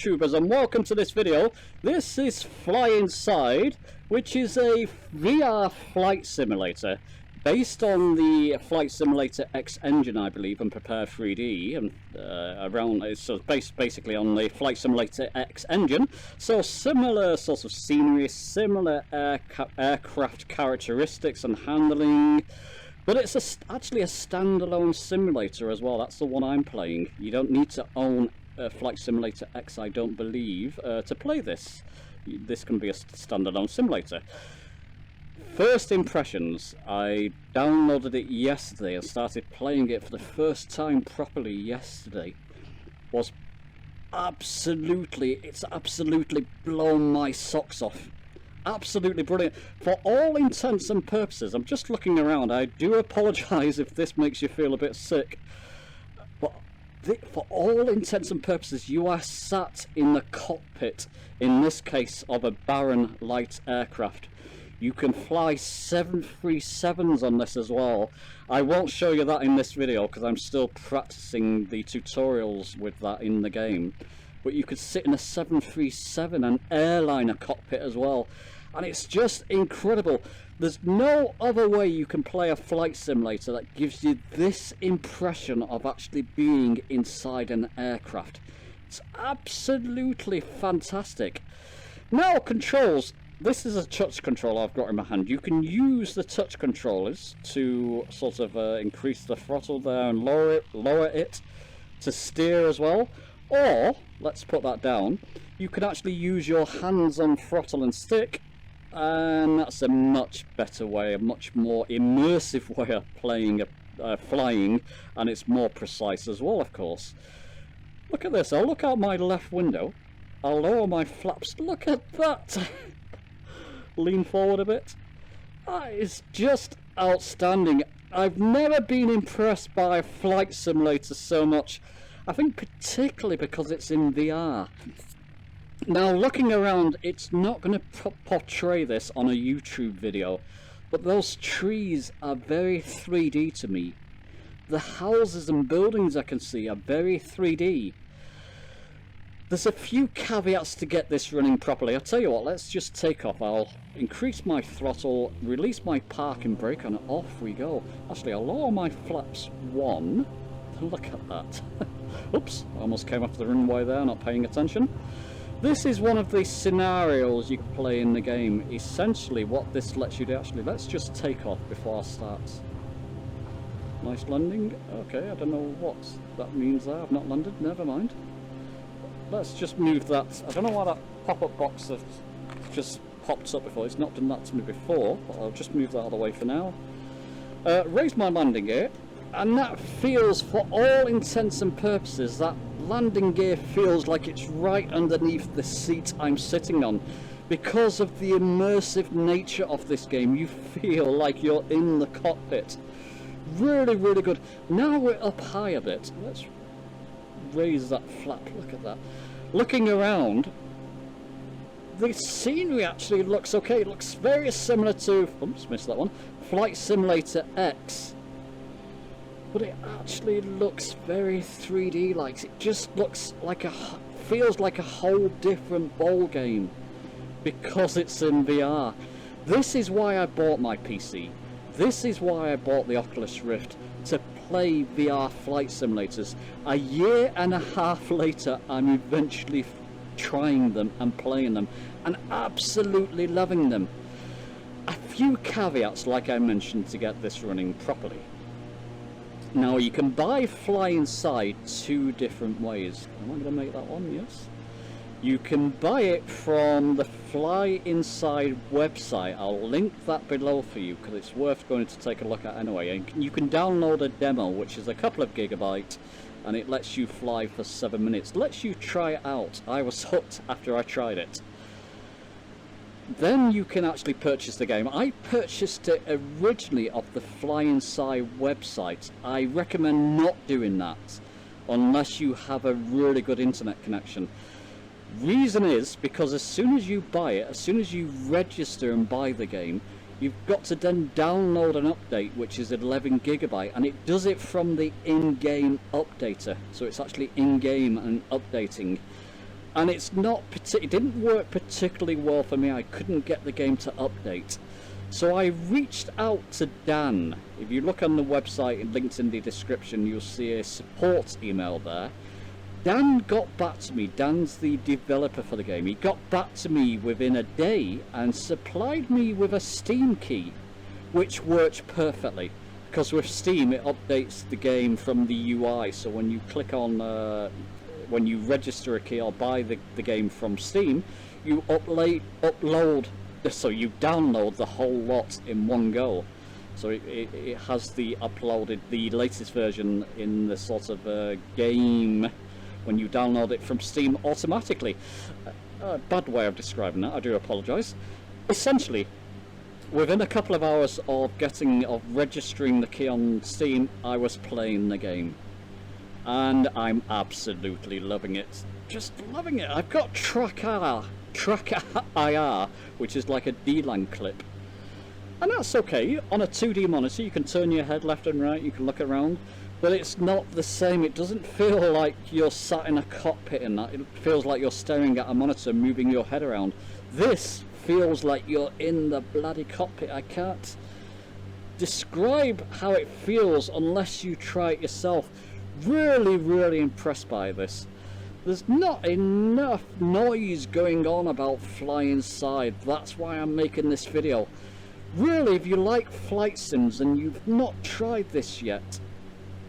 YouTubers, and welcome to this video. This is Flyinside, which is a VR flight simulator based on the Flight Simulator X engine, I believe, and Prepare 3D, and it's based basically on the Flight Simulator X engine. So similar sorts of scenery, similar aircraft characteristics and handling. But it's actually a standalone simulator as well. That's the one I'm playing. You don't need to own Flight Simulator X, I don't believe, to play this. This can be a standalone simulator. First impressions, I downloaded it yesterday and started playing it for the first time properly yesterday. Was it's absolutely blown my socks off. Absolutely brilliant. For all intents and purposes, I'm just looking around. I do apologise if this makes you feel a bit sick. But for all intents and purposes, you are sat in the cockpit, in this case, of a Baron light aircraft. You can fly 737s on this as well. I won't show you that in this video because I'm still practicing the tutorials with that in the game. But you could sit in a 737, an airliner cockpit as well. And it's just incredible. There's no other way you can play a flight simulator that gives you this impression of actually being inside an aircraft. It's absolutely fantastic. Now, controls. This is a touch control I've got in my hand. You can use the touch controllers to sort of increase the throttle there and lower it to steer as well. Or, let's put that down, you can actually use your hands on throttle and stick, and that's a much better way, a much more immersive way of playing, flying, and it's more precise as well, of course. Look at this. I'll look out my left window, I'll lower my flaps, look at that! Lean forward a bit. That is just outstanding. I've never been impressed by a flight simulator so much. I think particularly because it's in VR. Now, looking around, it's not going to portray this on a YouTube video, but those trees are very 3D to me. The houses and buildings I can see are very 3D. There's a few caveats to get this running properly. I'll tell you what, let's just take off. I'll increase my throttle, release my parking brake, and off we go. Actually, I'll lower my flaps one. Look at that. Oops, almost came off the runway there, not paying attention. This is one of the scenarios you can play in the game. Essentially what this lets you do, actually, let's just take off before I start. Nice landing. Okay, I don't know what that means there. I've not landed, never mind. Let's just move that. I don't know why that pop-up box has just popped up before. It's not done that to me before, but I'll just move that out of the way for now. Raise my landing gear. And that feels, for all intents and purposes, that landing gear feels like it's right underneath the seat I'm sitting on. Because of the immersive nature of this game, you feel like you're in the cockpit. Really, really good. Now we're up high a bit. Let's raise that flap. Look at that. Looking around, the scenery actually looks okay. It looks very similar to, oops, missed that one, Flight Simulator X. But it actually looks very 3D like. It just looks like feels like a whole different ball game because it's in VR. This is why I bought my PC. This is why I bought the Oculus Rift, to play VR flight simulators. A year and a half later, I'm eventually trying them and playing them and absolutely loving them. A few caveats, like I mentioned, to get this running properly. Now, you can buy Flyinside two different ways. Am I going to make that one? Yes. You can buy it from the Flyinside website. I'll link that below for you because it's worth going to take a look at anyway. And you can download a demo, which is a couple of gigabytes, and it lets you fly for 7 minutes. Lets you try it out. I was hooked after I tried it. Then you can actually purchase the game. I purchased it originally off the Flyinside website. I recommend not doing that unless you have a really good internet connection. Reason is because as soon as you buy it, as soon as you register and buy the game, you've got to then download an update which is 11 gigabyte, and it does it from the in-game updater. So it's actually in-game and updating. and it's not it didn't work particularly well for me. I couldn't get the game to update. So I reached out to Dan. If you look on the website and linked in the description, you'll see a support email there. Dan got back to me. Dan's the developer for the game. He got back to me within a day and supplied me with a Steam key, which worked perfectly. Because with Steam, it updates the game from the UI. So when you click on, when you register a key or buy the game from Steam, you you download the whole lot in one go. So it has the latest version in the sort of game when you download it from Steam automatically. Bad way of describing that, I do apologise. Essentially, within a couple of hours of registering the key on Steam, I was playing the game. And I'm absolutely loving it. Just loving it. I've got Tracker IR, which is like a D-Lang clip. And that's okay. On a 2D monitor, you can turn your head left and right, you can look around, but it's not the same. It doesn't feel like you're sat in a cockpit in that. It feels like you're staring at a monitor, moving your head around. This feels like you're in the bloody cockpit. I can't describe how it feels unless you try it yourself. Really, really impressed by this. There's not enough noise going on about Flyinside. That's why I'm making this video. Really, if you like flight sims and you've not tried this yet,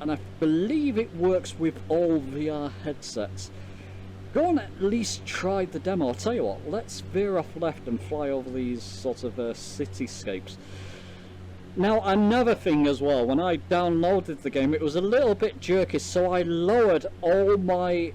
and I believe it works with all VR headsets, go and at least try the demo. I'll tell you what, let's veer off left and fly over these sort of cityscapes. Now, another thing as well, when I downloaded the game, it was a little bit jerky, so I lowered all my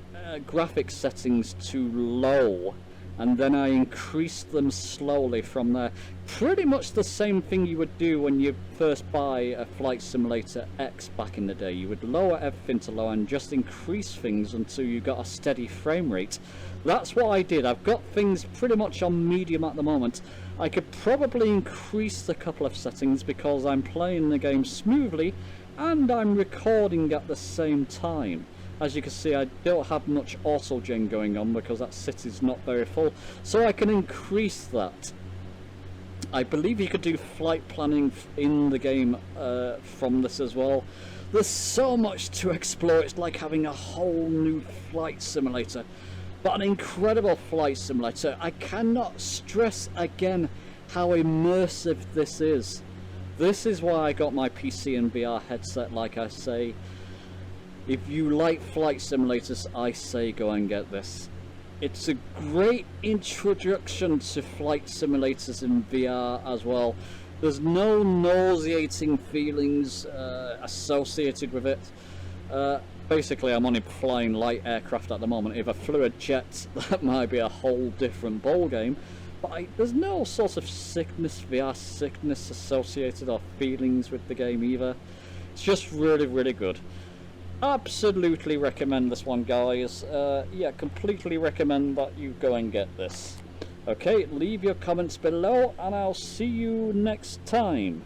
graphics settings to low, and then I increased them slowly from there. Pretty much the same thing you would do when you first buy a Flight Simulator X back in the day. You would lower everything to low and just increase things until you got a steady frame rate. That's what I did. I've got things pretty much on medium at the moment. I could probably increase a couple of settings because I'm playing the game smoothly and I'm recording at the same time. As you can see, I don't have much auto-gen going on because that city's not very full, so I can increase that. I believe you could do flight planning in the game from this as well. There's so much to explore. It's like having a whole new flight simulator, but an incredible flight simulator. I cannot stress again how immersive this is. This is why I got my PC and VR headset, like I say. If you like flight simulators, I say go and get this. It's a great introduction to flight simulators in VR as well. There's no nauseating feelings associated with it. Basically, I'm only flying light aircraft at the moment. If I flew a jet, that might be a whole different ball game. But there's no sort of sickness, VR sickness associated or feelings with the game either. It's just really, really good. Absolutely recommend this one, guys. Yeah, completely recommend that you go and get this. Okay, leave your comments below and I'll see you next time.